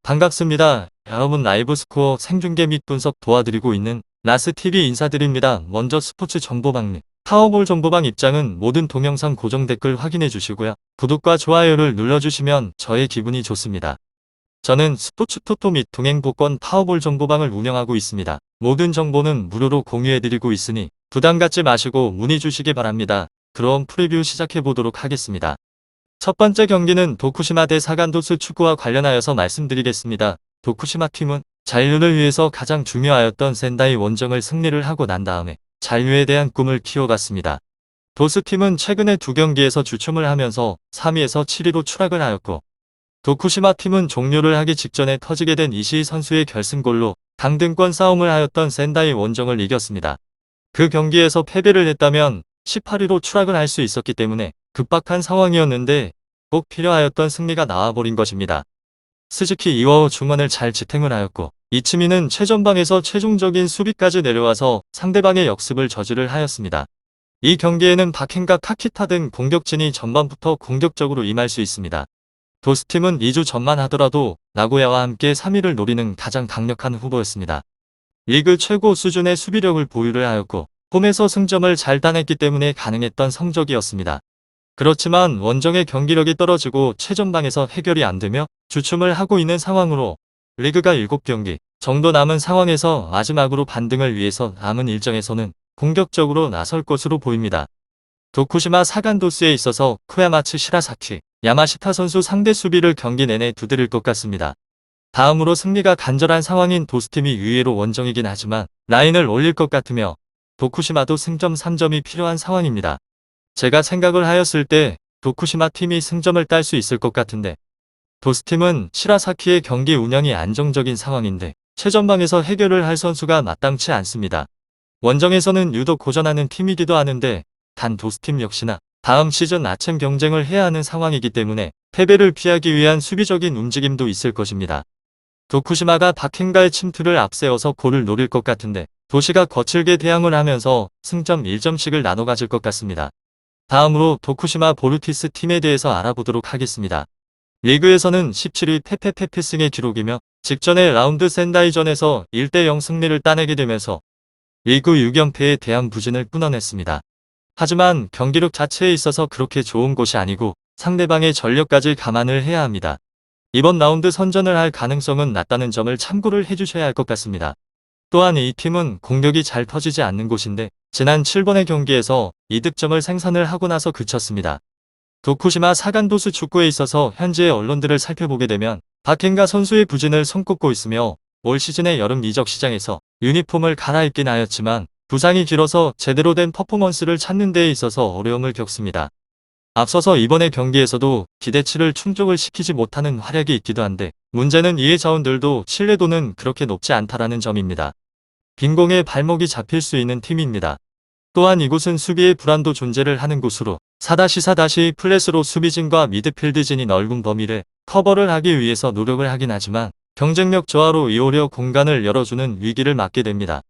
반갑습니다. 여러분 라이브 스코어 생중계 및 분석 도와드리고 있는 라스TV 인사드립니다. 먼저 스포츠 정보방 파워볼 정보방 입장은 모든 동영상 고정 댓글 확인해 주시고요. 구독과 좋아요를 눌러주시면 저의 기분이 좋습니다. 저는 스포츠 토토 및 동행복권 파워볼 정보방을 운영하고 있습니다. 모든 정보는 무료로 공유해드리고 있으니 부담 갖지 마시고 문의 주시기 바랍니다. 그럼 프리뷰 시작해 보도록 하겠습니다. 첫 번째 경기는 도쿠시마 대 사간도스 축구와 관련하여서 말씀드리겠습니다. 도쿠시마 팀은 잔류를 위해서 가장 중요하였던 센다이 원정을 승리를 하고 난 다음에 잔류에 대한 꿈을 키워갔습니다. 도스 팀은 최근에 두 경기에서 주춤을 하면서 3위에서 7위로 추락을 하였고, 도쿠시마 팀은 종료를 하기 직전에 터지게 된 이시이 선수의 결승골로 강등권 싸움을 하였던 센다이 원정을 이겼습니다. 그 경기에서 패배를 했다면 18위로 추락을 할 수 있었기 때문에 급박한 상황이었는데 꼭 필요하였던 승리가 나와버린 것입니다. 스즈키 이와오 중원을 잘 지탱을 하였고, 이츠미는 최전방에서 최종적인 수비까지 내려와서 상대방의 역습을 저지를 하였습니다. 이 경기에는 박행과 카키타 등 공격진이 전반부터 공격적으로 임할 수 있습니다. 도스팀은 2주 전만 하더라도 나고야와 함께 3위를 노리는 가장 강력한 후보였습니다. 리그 최고 수준의 수비력을 보유를 하였고, 홈에서 승점을 잘 따냈기 때문에 가능했던 성적이었습니다. 그렇지만 원정의 경기력이 떨어지고 최전방에서 해결이 안되며 주춤을 하고 있는 상황으로 리그가 7경기 정도 남은 상황에서 마지막으로 반등을 위해서 남은 일정에서는 공격적으로 나설 것으로 보입니다. 도쿠시마 사간도스에 있어서 쿠야마츠 시라사키, 야마시타 선수 상대 수비를 경기 내내 두드릴 것 같습니다. 다음으로 승리가 간절한 상황인 도스팀이 의외로 원정이긴 하지만 라인을 올릴 것 같으며 도쿠시마도 승점 3점이 필요한 상황입니다. 제가 생각을 하였을 때 도쿠시마 팀이 승점을 딸 수 있을 것 같은데, 도스팀은 시라사키의 경기 운영이 안정적인 상황인데 최전방에서 해결을 할 선수가 마땅치 않습니다. 원정에서는 유독 고전하는 팀이기도 하는데 단 도스팀 역시나 다음 시즌 아챔 경쟁을 해야 하는 상황이기 때문에 패배를 피하기 위한 수비적인 움직임도 있을 것입니다. 도쿠시마가 박행가의 침투를 앞세워서 골을 노릴 것 같은데 도시가 거칠게 대항을 하면서 승점 1점씩을 나눠 가질 것 같습니다. 다음으로 도쿠시마 보르티스 팀에 대해서 알아보도록 하겠습니다. 리그에서는 17위 페페페페승의 기록이며 직전의 라운드 센다이전에서 1대0 승리를 따내게 되면서 리그 6연패에 대한 부진을 끊어냈습니다. 하지만 경기력 자체에 있어서 그렇게 좋은 곳이 아니고 상대방의 전력까지 감안을 해야 합니다. 이번 라운드 선전을 할 가능성은 낮다는 점을 참고를 해주셔야 할 것 같습니다. 또한 이 팀은 공격이 잘 터지지 않는 곳인데 지난 7번의 경기에서 이득점을 생산을 하고 나서 그쳤습니다. 도쿠시마 사간도스 축구에 있어서 현재의 언론들을 살펴보게 되면 박행가 선수의 부진을 손꼽고 있으며 올 시즌의 여름 이적 시장에서 유니폼을 갈아입긴 하였지만 부상이 길어서 제대로 된 퍼포먼스를 찾는 데에 있어서 어려움을 겪습니다. 앞서서 이번의 경기에서도 기대치를 충족을 시키지 못하는 활약이 있기도 한데 문제는 이의 자원들도 신뢰도는 그렇게 높지 않다라는 점입니다. 빈공에 발목이 잡힐 수 있는 팀입니다. 또한 이곳은 수비의 불안도 존재를 하는 곳으로 4-4- 플랫으로 수비진과 미드필드진이 넓은 범위를 커버를 하기 위해서 노력을 하긴 하지만 경쟁력 저하로 이오려 공간을 열어주는 위기를 맞게 됩니다.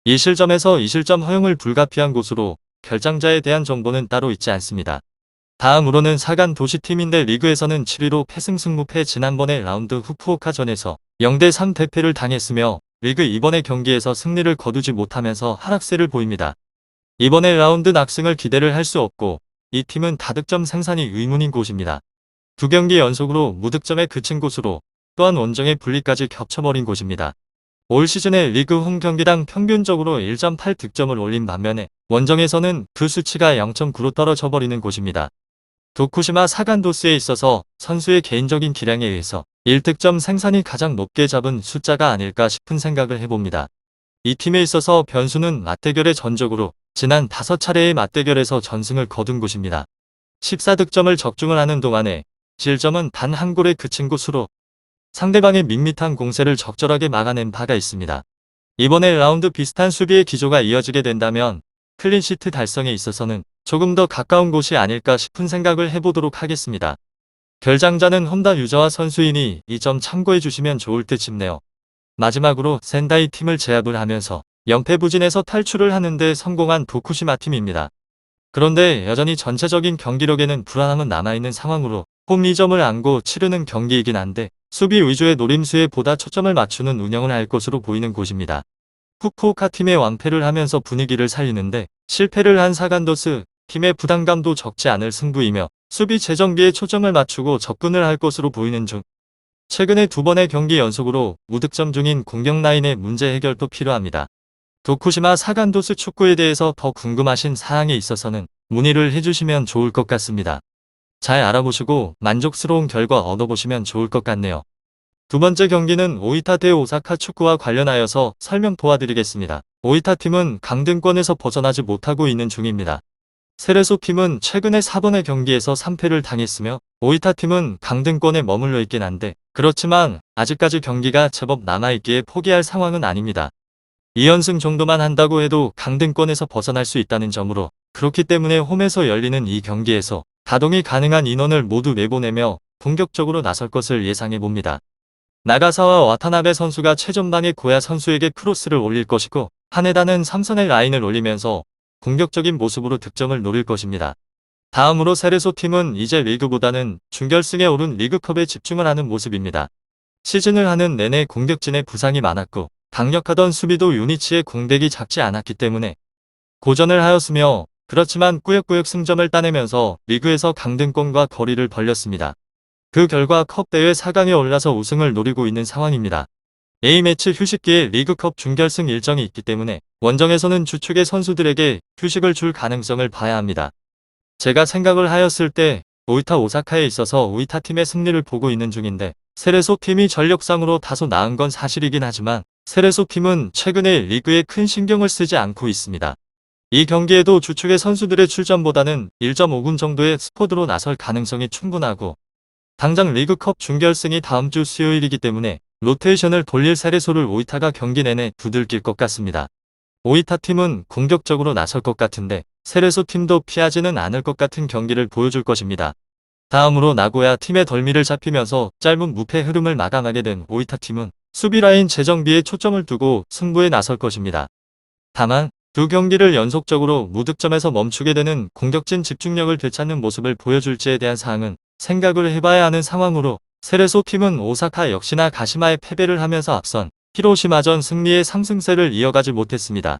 이 실점에서 2실점 허용을 불가피한 곳으로 결장자에 대한 정보는 따로 있지 않습니다. 다음으로는 사간 도시팀인데 리그에서는 7위로 패승승무패 지난번의 라운드 후쿠오카전에서 0대3 대패를 당했으며 리그 이번의 경기에서 승리를 거두지 못하면서 하락세를 보입니다. 이번에 라운드 낙승을 기대를 할 수 없고 이 팀은 다득점 생산이 의문인 곳입니다. 두 경기 연속으로 무득점에 그친 곳으로 또한 원정의 분리까지 겹쳐버린 곳입니다. 올 시즌에 리그 홈 경기당 평균적으로 1.8 득점을 올린 반면에 원정에서는 그 수치가 0.9로 떨어져 버리는 곳입니다. 도쿠시마 사간도스에 있어서 선수의 개인적인 기량에 의해서 1득점 생산이 가장 높게 잡은 숫자가 아닐까 싶은 생각을 해봅니다. 이 팀에 있어서 변수는 맞대결의 전적으로 지난 5차례의 맞대결에서 전승을 거둔 곳입니다. 14득점을 적중을 하는 동안에 실점은 단 한 골에 그친 곳으로 상대방의 밋밋한 공세를 적절하게 막아낸 바가 있습니다. 이번에 라운드 비슷한 수비의 기조가 이어지게 된다면 클린시트 달성에 있어서는 조금 더 가까운 곳이 아닐까 싶은 생각을 해보도록 하겠습니다. 결장자는 혼다 유저와 선수이니 이 점 참고해 주시면 좋을 듯 싶네요. 마지막으로 센다이 팀을 제압을 하면서 연패 부진에서 탈출을 하는데 성공한 도쿠시마 팀입니다. 그런데 여전히 전체적인 경기력에는 불안함은 남아있는 상황으로 홈리점을 안고 치르는 경기이긴 한데 수비 위주의 노림수에 보다 초점을 맞추는 운영을 할 것으로 보이는 곳입니다. 후쿠오카 팀의 완패를 하면서 분위기를 살리는데 실패를 한 사간도스 팀의 부담감도 적지 않을 승부이며 수비 재정비에 초점을 맞추고 접근을 할 것으로 보이는 중 최근에 2번의 경기 연속으로 무득점 중인 공격 라인의 문제 해결도 필요합니다. 도쿠시마 사간도스 축구에 대해서 더 궁금하신 사항이 있어서는 문의를 해주시면 좋을 것 같습니다. 잘 알아보시고 만족스러운 결과 얻어보시면 좋을 것 같네요. 2번째 경기는 오이타 대 오사카 축구와 관련하여서 설명 도와드리겠습니다. 오이타 팀은 강등권에서 벗어나지 못하고 있는 중입니다. 세레소 팀은 최근에 4번의 경기에서 3패를 당했으며 오이타 팀은 강등권에 머물러 있긴 한데 그렇지만 아직까지 경기가 제법 남아있기에 포기할 상황은 아닙니다. 2연승 정도만 한다고 해도 강등권에서 벗어날 수 있다는 점으로 그렇기 때문에 홈에서 열리는 이 경기에서 가동이 가능한 인원을 모두 내보내며 공격적으로 나설 것을 예상해 봅니다. 나가사와 와타나베 선수가 최전방에 고야 선수에게 크로스를 올릴 것이고 하네다는 3선의 라인을 올리면서 공격적인 모습으로 득점을 노릴 것입니다. 다음으로 세레소 팀은 이제 리그보다는 준결승에 오른 리그컵에 집중을 하는 모습입니다. 시즌을 하는 내내 공격진에 부상이 많았고 강력하던 수비도 유니치의 공백이 작지 않았기 때문에 고전을 하였으며 그렇지만 꾸역꾸역 승점을 따내면서 리그에서 강등권과 거리를 벌렸습니다. 그 결과 컵 대회 4강에 올라서 우승을 노리고 있는 상황입니다. A매치 휴식기에 리그컵 준결승 일정이 있기 때문에 원정에서는 주축의 선수들에게 휴식을 줄 가능성을 봐야 합니다. 제가 생각을 하였을 때 오이타 오사카에 있어서 오이타 팀의 승리를 보고 있는 중인데 세레소 팀이 전력상으로 다소 나은 건 사실이긴 하지만 세레소 팀은 최근에 리그에 큰 신경을 쓰지 않고 있습니다. 이 경기에도 주축의 선수들의 출전보다는 1.5군 정도의 스쿼드로 나설 가능성이 충분하고 당장 리그컵 준결승이 다음 주 수요일이기 때문에 로테이션을 돌릴 세레소를 오이타가 경기 내내 두들길 것 같습니다. 오이타 팀은 공격적으로 나설 것 같은데 세레소 팀도 피하지는 않을 것 같은 경기를 보여줄 것입니다. 다음으로 나고야 팀의 덜미를 잡히면서 짧은 무패 흐름을 마감하게 된 오이타 팀은 수비라인 재정비에 초점을 두고 승부에 나설 것입니다. 다만 두 경기를 연속적으로 무득점에서 멈추게 되는 공격진 집중력을 되찾는 모습을 보여줄지에 대한 사항은 생각을 해봐야 하는 상황으로 세레소 팀은 오사카 역시나 가시마에 패배를 하면서 앞선 히로시마전 승리의 3승세를 이어가지 못했습니다.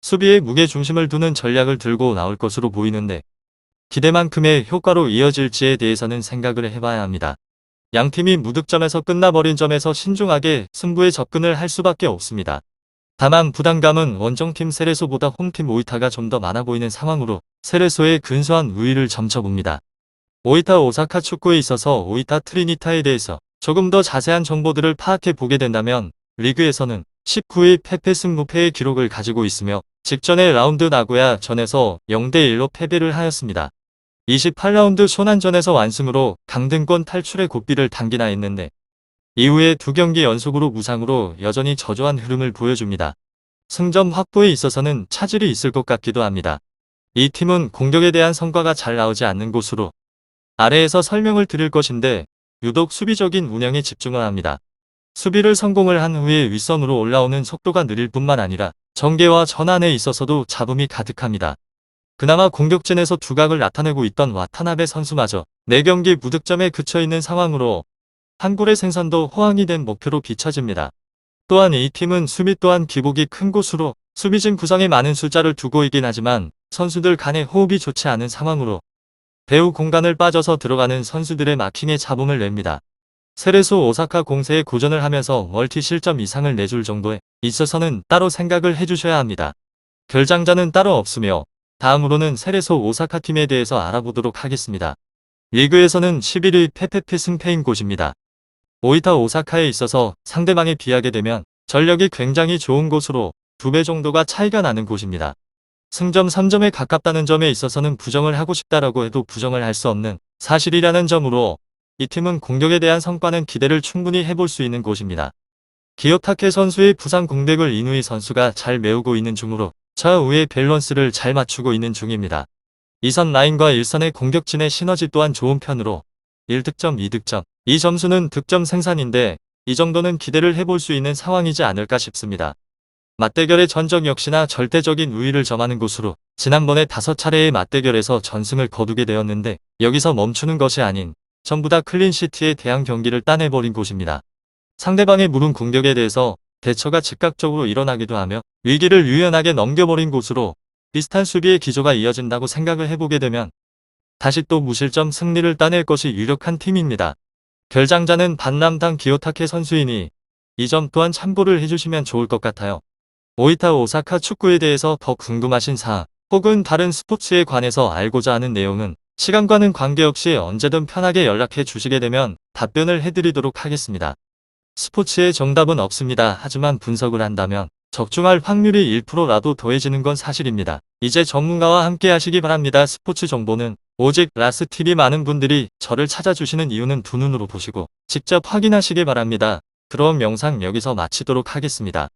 수비에 무게중심을 두는 전략을 들고 나올 것으로 보이는데 기대만큼의 효과로 이어질지에 대해서는 생각을 해봐야 합니다. 양팀이 무득점에서 끝나버린 점에서 신중하게 승부에 접근을 할 수밖에 없습니다. 다만 부담감은 원정팀 세레소보다 홈팀 오이타가 좀 더 많아 보이는 상황으로 세레소의 근소한 우위를 점쳐봅니다. 오이타 오사카 축구에 있어서 오이타 트리니타에 대해서 조금 더 자세한 정보들을 파악해 보게 된다면 리그에서는 19위 패패승 무패의 기록을 가지고 있으며 직전의 라운드 나고야 전에서 0대1로 패배를 하였습니다. 28라운드 쇼난전에서 완승으로 강등권 탈출의 고비를 당기나 했는데 이후에 두 경기 연속으로 무상으로 여전히 저조한 흐름을 보여줍니다. 승점 확보에 있어서는 차질이 있을 것 같기도 합니다. 이 팀은 공격에 대한 성과가 잘 나오지 않는 곳으로 아래에서 설명을 드릴 것인데 유독 수비적인 운영에 집중을 합니다. 수비를 성공을 한 후에 윗선으로 올라오는 속도가 느릴 뿐만 아니라 전개와 전환에 있어서도 잡음이 가득합니다. 그나마 공격진에서 두각을 나타내고 있던 와타나베 선수마저 4경기 무득점에 그쳐있는 상황으로 한 골의 생산도 호황이 된 목표로 비춰집니다. 또한 이 팀은 수비 또한 기복이 큰 곳으로 수비진 구성에 많은 숫자를 두고 있긴 하지만 선수들 간의 호흡이 좋지 않은 상황으로 배후 공간을 빠져서 들어가는 선수들의 마킹에 잡음을 냅니다. 세레소 오사카 공세에 고전을 하면서 멀티 실점 이상을 내줄 정도에 있어서는 따로 생각을 해주셔야 합니다. 결장자는 따로 없으며 다음으로는 세레소 오사카 팀에 대해서 알아보도록 하겠습니다. 리그에서는 11위 패패패 승패인 곳입니다. 오이타 오사카에 있어서 상대방에 비하게 되면 전력이 굉장히 좋은 곳으로 2배 정도가 차이가 나는 곳입니다. 승점 3점에 가깝다는 점에 있어서는 부정을 하고 싶다라고 해도 부정을 할 수 없는 사실이라는 점으로 이 팀은 공격에 대한 성과는 기대를 충분히 해볼 수 있는 곳입니다. 기요타케 선수의 부상 공백을 이누이 선수가 잘 메우고 있는 중으로 좌우의 밸런스를 잘 맞추고 있는 중입니다. 2선 라인과 1선의 공격진의 시너지 또한 좋은 편으로 1득점, 2득점, 이 점수는 득점 생산인데 이 정도는 기대를 해볼 수 있는 상황이지 않을까 싶습니다. 맞대결의 전적 역시나 절대적인 우위를 점하는 곳으로 지난번에 5차례의 맞대결에서 전승을 거두게 되었는데 여기서 멈추는 것이 아닌 전부 다 클린시트에 대한 경기를 따내버린 곳입니다. 상대방의 무른 공격에 대해서 대처가 즉각적으로 일어나기도 하며 위기를 유연하게 넘겨버린 곳으로 비슷한 수비의 기조가 이어진다고 생각을 해보게 되면 다시 또 무실점 승리를 따낼 것이 유력한 팀입니다. 결장자는 반남당 기요타케 선수이니 이 점 또한 참고를 해주시면 좋을 것 같아요. 오이타 오사카 축구에 대해서 더 궁금하신 사항 혹은 다른 스포츠에 관해서 알고자 하는 내용은 시간과는 관계없이 언제든 편하게 연락해 주시게 되면 답변을 해드리도록 하겠습니다. 스포츠에 정답은 없습니다. 하지만 분석을 한다면 적중할 확률이 1%라도 더해지는 건 사실입니다. 이제 전문가와 함께 하시기 바랍니다. 스포츠 정보는 오직 라스TV. 많은 분들이 저를 찾아주시는 이유는 두 눈으로 보시고 직접 확인하시기 바랍니다. 그럼 영상 여기서 마치도록 하겠습니다.